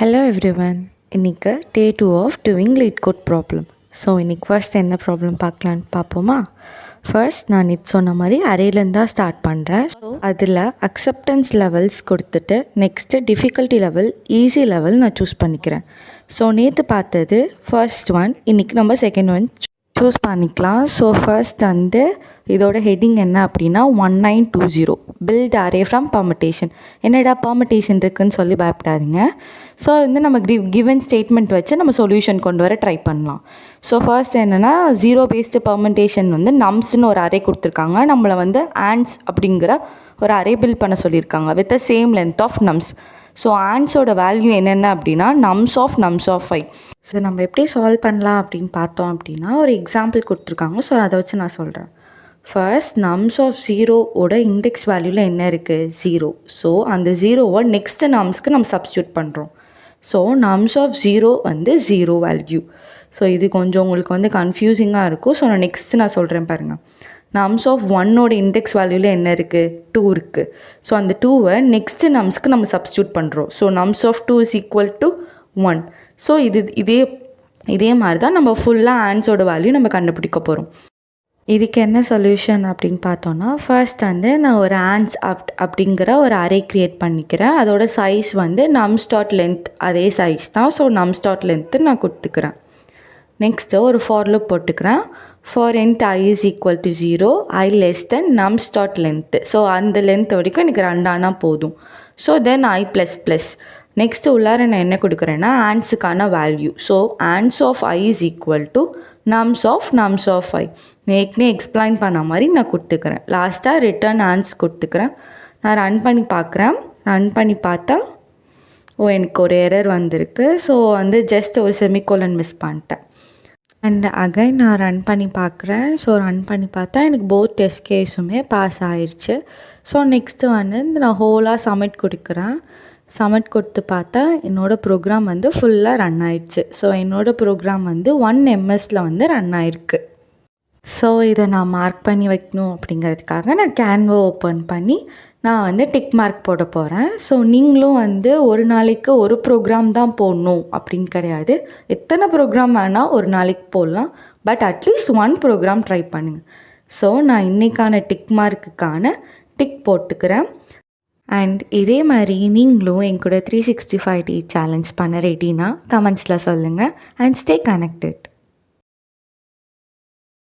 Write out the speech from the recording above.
Hello everyone. இன்னைக்கு day 2 of doing lead code problem. So இன்றைக்கி first என்ன problem பார்க்கலான்னு பார்ப்போமா. ஃபர்ஸ்ட் நான் இது சொன்ன மாதிரி அரேலேருந்து தான் ஸ்டார்ட் பண்ணுறேன். ஸோ அதில் அக்செப்டன்ஸ் லெவல்ஸ் கொடுத்துட்டு next difficulty level easy level நான் சூஸ் பண்ணிக்கிறேன். ஸோ நேற்று பார்த்தது ஃபர்ஸ்ட் ஒன், இன்றைக்கி நம்ம செகண்ட் ஒன் சூஸ் பண்ணிக்கலாம். ஸோ ஃபர்ஸ்ட் வந்து இதோட ஹெட்டிங் என்ன அப்படின்னா 1920 பில்ட் அரே ஃப்ரம் பர்மிட்டேஷன். என்னடா பர்மிட்டேஷன் இருக்குதுன்னு சொல்லி பயப்படாதீங்க. ஸோ வந்து நம்ம கிவன் ஸ்டேட்மெண்ட் வச்சு நம்ம சொல்யூஷன் கொண்டு வர ட்ரை பண்ணலாம். ஸோ ஃபர்ஸ்ட் என்னென்னா ஜீரோ பேஸ்டு பர்மிட்டேஷன் வந்து நம்ஸ்னு ஒரு அரே கொடுத்துருக்காங்க. நம்மளை வந்து ஆன்ஸ் அப்படிங்கிற ஒரு அரே பில்ட் பண்ண சொல்லியிருக்காங்க with the same length of nums. So ஆன்ஸோட வேல்யூ என்னென்ன அப்படின்னா நம்ஸ் ஆஃப் 5. ஸோ நம்ம எப்படி சால்வ் பண்ணலாம் அப்படின்னு பார்த்தோம் அப்படின்னா ஒரு எக்ஸாம்பிள் கொடுத்துருக்காங்க. ஸோ அதை வச்சு நான் சொல்கிறேன். ஃபர்ஸ்ட் நம்ஸ் ஆஃப் 0ஓட இண்டெக்ஸ் வேல்யூவில் என்ன இருக்குது 0. ஸோ அந்த 0வை நெக்ஸ்ட் நம்ஸ்க்கு நம்ம சப்ஸ்டியூட் பண்ணுறோம். ஸோ நம்ஸ் ஆஃப் 0 வந்து 0 வேல்யூ. ஸோ இது கொஞ்சம் உங்களுக்கு வந்து கன்ஃபியூசிங்காக இருக்கும். ஸோ நான் நெக்ஸ்ட்டு சொல்கிறேன் பாருங்கள். நம்ஸ் ஆஃப் 1ஓட இண்டெக்ஸ் வேல்யூவில் என்ன இருக்குது 2 இருக்குது. ஸோ அந்த 2வை நெக்ஸ்ட்டு நம்ஸ்க்கு நம்ம சப்ஸ்டியூட் பண்ணுறோம். So nums of 2 is equal to 1. So இதே மாதிரி தான் நம்ம ஃபுல்லாக ஆன்ஸோட வேல்யூ நம்ம கண்டுபிடிக்க போகிறோம். இதுக்கு என்ன சொல்யூஷன் அப்படின்னு பார்த்தோன்னா ஃபர்ஸ்ட் வந்து நான் ஒரு ஆன்ஸ் அப்படிங்கிற ஒரு அரே க்ரியேட் பண்ணிக்கிறேன். அதோட சைஸ் வந்து நம்ஸ் டாட் லென்த் அதே சைஸ் தான். ஸோ நம்ஸ் டாட் லென்த்து நான் கொடுத்துக்கிறேன். நெக்ஸ்ட்டு ஒரு ஃபார் லூப் போட்டுக்கிறேன். For int I is equal to 0 I less than nums dot length. So அந்த லென்த் வரைக்கும் எனக்கு 2 ஆனால் போதும். So then I plus plus. Next உள்ளார நான் என்ன கொடுக்குறேன்னா ஆன்ஸுக்கான value. So ans of I is equal to nums of I. ஏற்கனவே எக்ஸ்பிளைன் பண்ண மாதிரி நான் கொடுத்துக்கிறேன். லாஸ்ட்டாக ரிட்டர்ன் ஆன்ஸ் கொடுத்துக்கிறேன். நான் ரன் பண்ணி பார்க்குறேன். ரன் பண்ணி பார்த்தா எனக்கு ஒரு எரர் வந்திருக்கு. ஸோ வந்து ஜஸ்ட் ஒரு செமிகோலன் மிஸ் பண்ணிட்டேன். அண்ட் அகைன் நான் ரன் பண்ணி பார்க்குறேன். ஸோ ரன் பண்ணி பார்த்தா எனக்கு போத் டெஸ்ட் கேஸுமே பாஸ் ஆயிடுச்சு. ஸோ நெக்ஸ்ட்டு வந்து நான் ஹோலாக சப்மிட் கொடுக்குறேன். சப்மிட் கொடுத்து பார்த்தா என்னோடய ப்ரோக்ராம் வந்து ஃபுல்லாக ரன் ஆயிடுச்சு. ஸோ என்னோடய ப்ரோக்ராம் வந்து 1 MSல வந்து ரன் ஆயிருக்கு. ஸோ இதை நான் மார்க் பண்ணி வைக்கணும் அப்படிங்கிறதுக்காக நான் கேன்வா ஓப்பன் பண்ணி நான் வந்து டிக் மார்க் போட போகிறேன். ஸோ நீங்களும் வந்து ஒரு நாளைக்கு ஒரு ப்ரோக்ராம் தான் போடணும் அப்படின்னு கிடையாது. எத்தனை ப்ரோக்ராம் வேணால் ஒரு நாளைக்கு போடலாம். பட் அட்லீஸ்ட் 1 ப்ரோக்ராம் ட்ரை பண்ணுங்கள். ஸோ நான் இன்றைக்கான டிக் மார்க்குக்கான டிக் போட்டுக்கிறேன். அண்ட் இதே மாதிரி நீங்களும் என் கூட 365 டே சேலஞ்ச் பண்ண ரெடினா கமெண்ட்ஸில் சொல்லுங்கள். And stay connected.